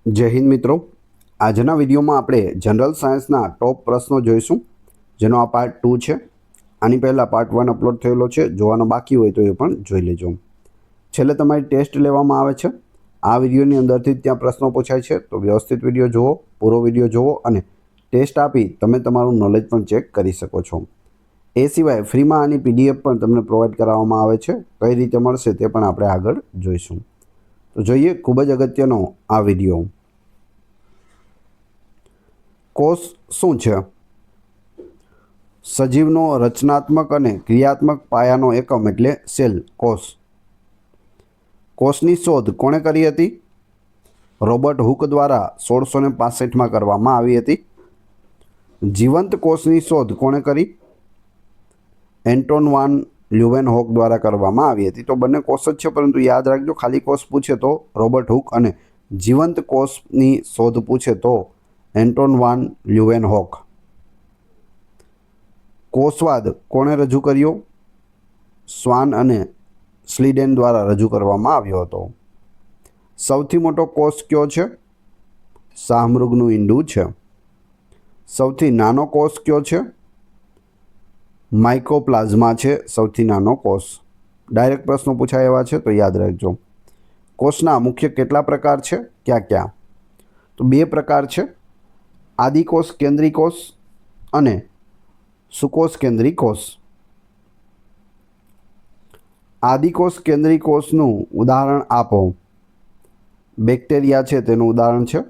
જય હિન્દ મિત્રો। આજના વિડીયોમાં આપણે જનરલ સાયન્સના ટોપ પ્રશ્નો જોઈશું, જેનો આ પાર્ટ 2 છે। આની પહેલાં પાર્ટ 1 અપલોડ થયેલો છે, જોવાનો બાકી હોય તો એ પણ જોઈ લેજો। છેલ્લે તમારી ટેસ્ટ લેવામાં આવે છે। આ વિડીયોની અંદરથી જ ત્યાં પ્રશ્નો પૂછાય છે, તો વ્યવસ્થિત વિડીયો જુઓ, પૂરો વિડીયો જુઓ અને ટેસ્ટ આપી તમે તમારું નોલેજ પણ ચેક કરી શકો છો। એ સિવાય ફ્રીમાં આની પીડીએફ પણ તમને પ્રોવાઈડ કરાવવામાં આવે છે। કઈ રીતે મળશે તે પણ આપણે આગળ જોઈશું। તો જોઈએ ખૂબ જ અગત્યનો આ વિડીયો। કોષ શું છે? સજીવનો રચનાત્મક અને ક્રિયાત્મક પાયાનો એકમ એટલે સેલ કોષ। કોષની શોધ કોણે કરી હતી? રોબર્ટ હુક દ્વારા 1665માં કરવામાં આવી હતી। જીવંત કોષની શોધ કોણે કરી? એન્ટોન વાન લ્યુવેનહોક દ્વારા કરવામાં આવી હતી। તો બંને કોષ જ છે, પરંતુ યાદ રાખજો, ખાલી કોષ પૂછે તો રોબર્ટ હુક અને જીવંત કોષની શોધ પૂછે તો એન્ટોન વાન લ્યુવેનહોક। કોષવાદ કોણે રજૂ કર્યો? સ્વાન અને સ્લીડેન દ્વારા રજૂ કરવામાં આવ્યો હતો। સૌથી મોટો કોષ કયો છે? શાહમૃગનું ઈંડું છે। સૌથી નાનો કોષ કયો છે? માઇકોપ્લાઝમા છે સૌથી નાનો કોષ। ડાયરેક્ટ પ્રશ્નો પૂછાય એવા છે, તો યાદ રાખજો। કોષના મુખ્ય કેટલા પ્રકાર છે? ક્યાં ક્યાં? તો 2 પ્રકાર છે, આદિકોષ કેન્દ્રી કોષ અને સુકોષ કેન્દ્રી કોષ। આદિકોષ કેન્દ્રી કોષનું ઉદાહરણ આપો। બેક્ટેરિયા છે તેનું ઉદાહરણ છે।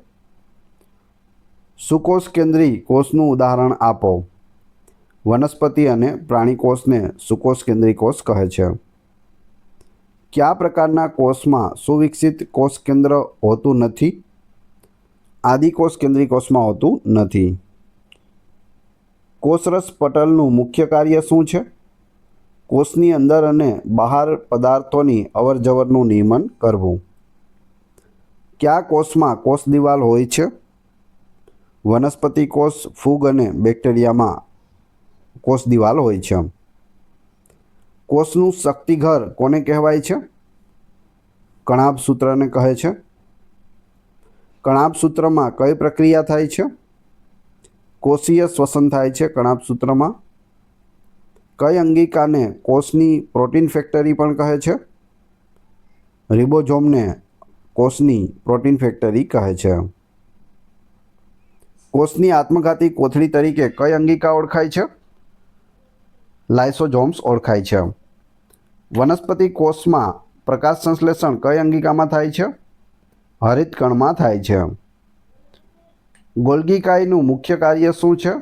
સુકોષ કેન્દ્રી કોષનું ઉદાહરણ આપો। વનસ્પતિ અને પ્રાણી કોષને સુકોષ કેન્દ્રી કોષ કહે છે। કયા પ્રકારના કોષમાં સુવિકસિત કોષ કેન્દ્ર હોતું નથી? આદિકોષ કેન્દ્રી કોષમાં હોતું નથી। કોષરસ પટલનું મુખ્ય કાર્ય શું છે? કોષની અંદર અને બહાર પદાર્થોની અવરજવરનું નિયમન કરવું। કયા કોષમાં કોષ દિવાલ હોય છે? વનસ્પતિ કોષ, ફૂગ અને બેક્ટેરિયામાં કોષ દિવાલ હોય છે। કોષનું શક્તિઘર કોને કહેવાય છે? કણાભ સૂત્રને કહે છે। કણાભ સૂત્રમાં કઈ પ્રક્રિયા થાય છે? કોષીય શ્વસન થાય છે કણાભ સૂત્રમાં। કઈ અંગિકાને કોષની પ્રોટીન ફેક્ટરી પણ કહે છે? રિબોઝોમને કોષની પ્રોટીન ફેક્ટરી કહે છે। કોષની આત્મઘાતી કોથળી તરીકે કઈ અંગિકા ઓળખાય છે? લાઇસોઝોમ્સ ઓળખાય છે। વનસ્પતિ કોષમાં પ્રકાશ સંશ્લેષણ કઈ અંગિકામાં થાય છે? હરિતકણમાં થાય છે। ગોલ્ગી કાયનું મુખ્ય કાર્ય શું છે?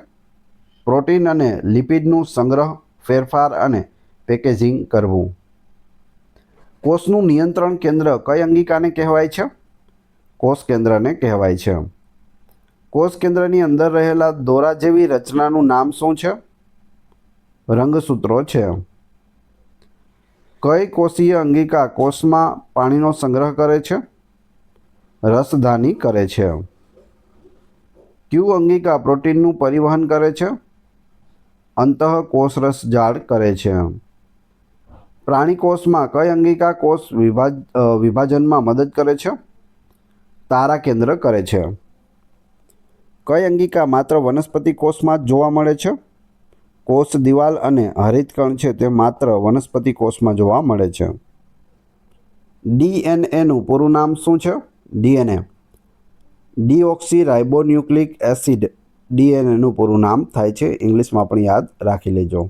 પ્રોટીન અને લિપિડનું સંગ્રહ, ફેરફાર અને પેકેજિંગ કરવું। કોષનું નિયંત્રણ કેન્દ્ર કઈ અંગિકાને કહેવાય છે? કોષ કેન્દ્રને કહેવાય છે। કોષ કેન્દ્રની અંદર રહેલા દોરા જેવી રચનાનું નામ શું છે? રંગસૂત્રો છે। કઈ કોષીય અંગિકા કોષમાં પાણીનો સંગ્રહ કરે છે? રસધાની કરે છે। ક્યુ અંગિકા પ્રોટીનનું પરિવહન કરે છે? અંતઃકોષરસ જાળ કરે છે। પ્રાણી કોષમાં કઈ અંગિકા કોષ વિભાજનમાં મદદ કરે છે? તારા કેન્દ્ર કરે છે। કઈ અંગિકા માત્ર વનસ્પતિ કોષમાં જ જોવા મળે છે? કોષ દિવાલ અને હરિતકણ છે તે માત્ર વનસ્પતિ કોષમાં જોવા મળે છે। ડીએનએનું પૂરું નામ શું છે? ડીએનએ ડીઓક્સી રાઇબોન્યુક્લિક એસિડ ડીએનએનું પૂરું નામ થાય છે, ઇંગ્લિશમાં પણ યાદ રાખી લેજો।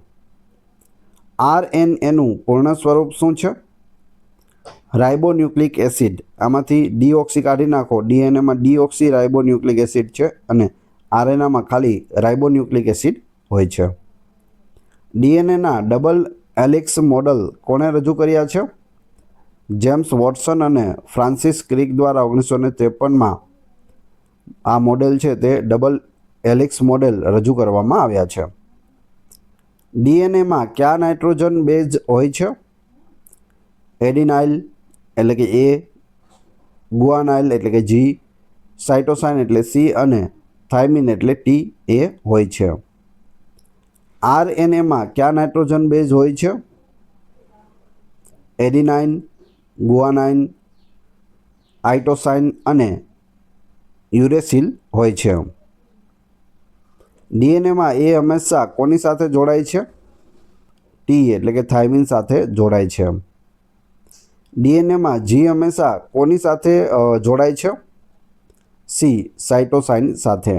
આરએનએનું પૂર્ણ સ્વરૂપ શું છે? રાઇબોન્યુક્લિક એસિડ। આમાંથી ડીઓક્સી કાઢી નાખો, ડીએનએમાં ડીઓક્સી રાઇબોન્યુક્લિક એસિડ છે અને આરએનએમાં ખાલી રાઇબોન્યુક્લિક એસિડ હોય છે। ડીએનએના ડબલ હેલિક્સ મોડલ કોણે રજૂ કર્યા છે? જેમ્સ વોટસન અને ફ્રાન્સિસ ક્રિક દ્વારા 1953માં આ મોડેલ છે તે ડબલ હેલિક્સ મોડેલ રજૂ કરવામાં આવ્યા છે। ડીએનએમાં કયા નાઇટ્રોજન બેઝ હોય છે? એડિનાઇલ એટલે કે એ, ગુઆનાઇલ એટલે કે જી, સાઇટોસાઇન એટલે સી અને થાઇમિન એટલે ટી એ હોય છે। આરએનએમાં કયા નાઇટ્રોજન બેઝ હોય છે? એડિનાઇન, ગુઆનાઇન, આઇટોસાઇન અને યુરેસિલ હોય છે। ડીએનએમાં એ હંમેશા કોની સાથે જોડાય છે? ટી એટલે કે થાઇમિન સાથે જોડાય છે। ડીએનએમાં જી હંમેશા કોની સાથે જોડાય છે? સી સાઇટોસાઇન સાથે।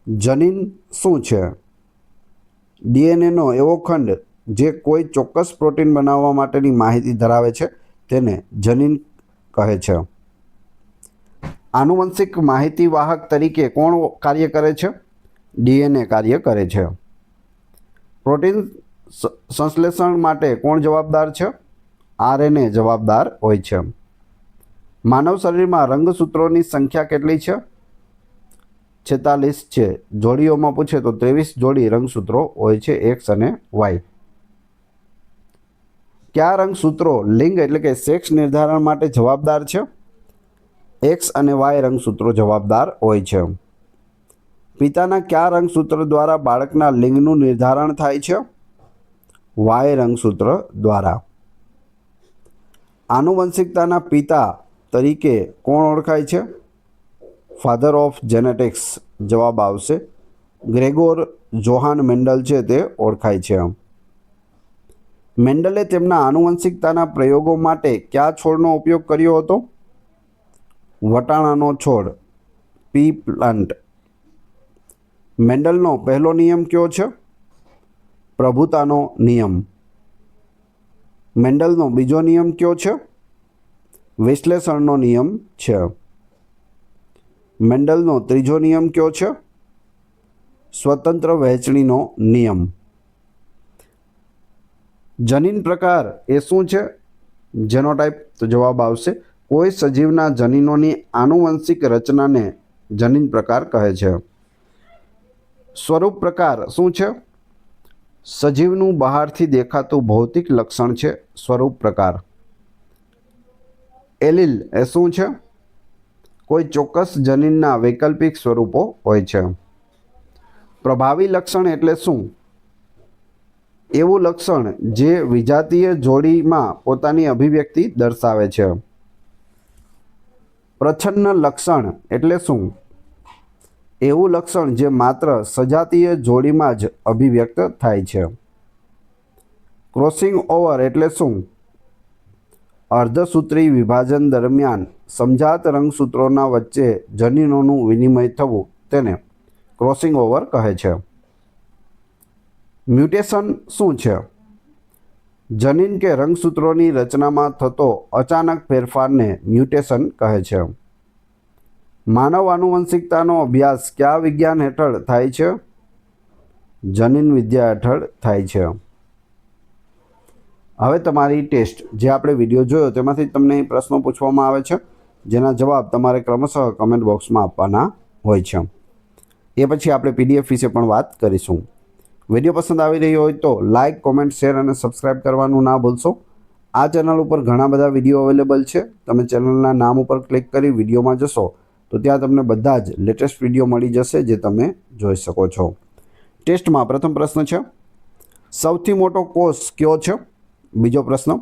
જનીન શું છે? ડીએનએનો એવો ખંડ જે કોઈ ચોક્કસ પ્રોટીન બનાવવા માટેની માહિતી ધરાવે છે તેને જનીન કહે છે। આનુવંશિક માહિતી વાહક તરીકે કોણ કાર્ય કરે છે? ડીએનએ કાર્ય કરે છે। પ્રોટીન સંશ્લેષણ માટે કોણ જવાબદાર છે? આરએનએ જવાબદાર હોય છે। માનવ શરીરમાં રંગસૂત્રોની સંખ્યા કેટલી છે? 46 છે। જોડીઓમાં પૂછે તો 23 જોડી રંગસૂત્રો હોય છે, એક્સ અને વાય। કયા રંગસૂત્રો લિંગ એટલે કે સેક્સ નિર્ધારણ માટે જવાબદાર છે? એક્સ અને વાય રંગસૂત્રો જવાબદાર હોય છે। પિતાના કયા રંગસૂત્ર દ્વારા બાળકના લિંગનું નિર્ધારણ થાય છે? વાય રંગસૂત્ર દ્વારા। આનુવંશિકતાના પિતા તરીકે કોણ ઓળખાય છે? ફાધર ઓફ જેનેટિક્સ જવાબ આવશે ગ્રેગોર જોહાન મેન્ડલ છે તે ઓળખાય છે। મેન્ડલે તેમના આનુવંશિકતાના પ્રયોગો માટે કયા છોડનો ઉપયોગ કર્યો હતો? વટાણાનો છોડ, પી પ્લાન્ટ। મેન્ડલનો પહેલો નિયમ કયો છે? પ્રભુતાનો નિયમ। મેન્ડલનો બીજો નિયમ કયો છે? વિશ્લેષણનો નિયમ છે। મેન્ડલનો ત્રીજો નિયમ કયો છે? સ્વતંત્ર વહેંચણીનો નિયમ। જનીન પ્રકાર એ શું છે? જેનોટાઇપ તો જવાબ આવશે કોઈ સજીવના જનીનોની આનુવંશિક રચનાને જનીન પ્રકાર કહે છે। સ્વરૂપ પ્રકાર શું છે? સજીવનું બહારથી દેખાતું ભૌતિક લક્ષણ છે સ્વરૂપ પ્રકાર। એલીલ એ શું છે? કોઈ ચોક્કસ જનીનના વૈકલ્પિક સ્વરૂપો હોય છે। પ્રભાવી લક્ષણ એટલે શું? એવું લક્ષણ જે વિજાતીય જોડીમાં પોતાની અભિવ્યક્તિ દર્શાવે છે। પ્રચ્છન્ન લક્ષણ એટલે શું? એવું લક્ષણ જે માત્ર સજાતીય જોડીમાં જ અભિવ્યક્ત થાય છે। ક્રોસિંગ ઓવર એટલે શું? અર્ધસૂત્રી વિભાજન દરમિયાન સમજાત રંગસૂત્રોના વચ્ચે જનીનોનું વિનિમય થવું તેને ક્રોસિંગ ઓવર કહે છે। મ્યુટેશન શું છે? જનીન કે રંગસૂત્રોની રચનામાં થતો અચાનક ફેરફારને મ્યુટેશન કહે છે। માનવ આનુવંશિકતાનો અભ્યાસ કયા વિજ્ઞાન હેઠળ થાય છે? જનીન વિદ્યા હેઠળ થાય છે। હવે તમારી ટેસ્ટ જે આપણે વિડીયો જોયો તેમાંથી તમને પ્રશ્નો પૂછવામાં આવે છે જેના જવાબ તમારે ક્રમશઃ કમેન્ટ બોક્સમાં આપવાના હોય છે। એ પછી આપણે પીડીએફ વિશે પણ વાત કરીશું। વિડીયો પસંદ આવી રહ્યો હોય તો લાઇક, કોમેન્ટ, શેર અને સબસ્ક્રાઇબ કરવાનું ના ભૂલશો। આ ચેનલ ઉપર ઘણા બધા વિડીયો અવેલેબલ છે। તમે ચેનલના નામ ઉપર ક્લિક કરી વિડીયોમાં જશો તો ત્યાં તમને બધા જ લેટેસ્ટ વિડીયો મળી જશે જે તમે જોઈ શકો છો। ટેસ્ટમાં પ્રથમ પ્રશ્ન છે સૌથી મોટો કોષ કયો છે? બીજો પ્રશ્ન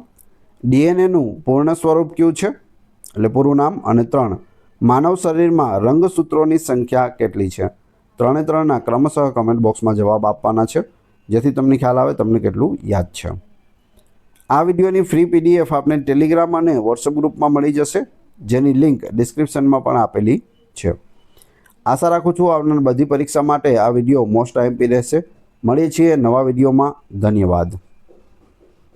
ડીએનએનું પૂર્ણ સ્વરૂપ કયું છે એટલે પૂરું નામ। અને 3 માનવ શરીરમાં રંગસૂત્રોની સંખ્યા કેટલી છે? 3 ક્રમશઃ કમેન્ટ બોક્સમાં જવાબ આપવાના છે જેથી તમને ખ્યાલ આવે તમને કેટલું યાદ છે। આ વિડીયોની ફ્રી પીડીએફ આપને ટેલિગ્રામ અને વોટ્સએપ ગ્રુપમાં મળી જશે જેની લિંક ડિસ્ક્રિપ્શનમાં પણ આપેલી છે। આશા રાખું છું આવનાર બધી પરીક્ષા માટે આ વિડીયો મોસ્ટ આઈએમપી રહેશે। મળીએ છીએ નવા વિડીયોમાં। ધન્યવાદ।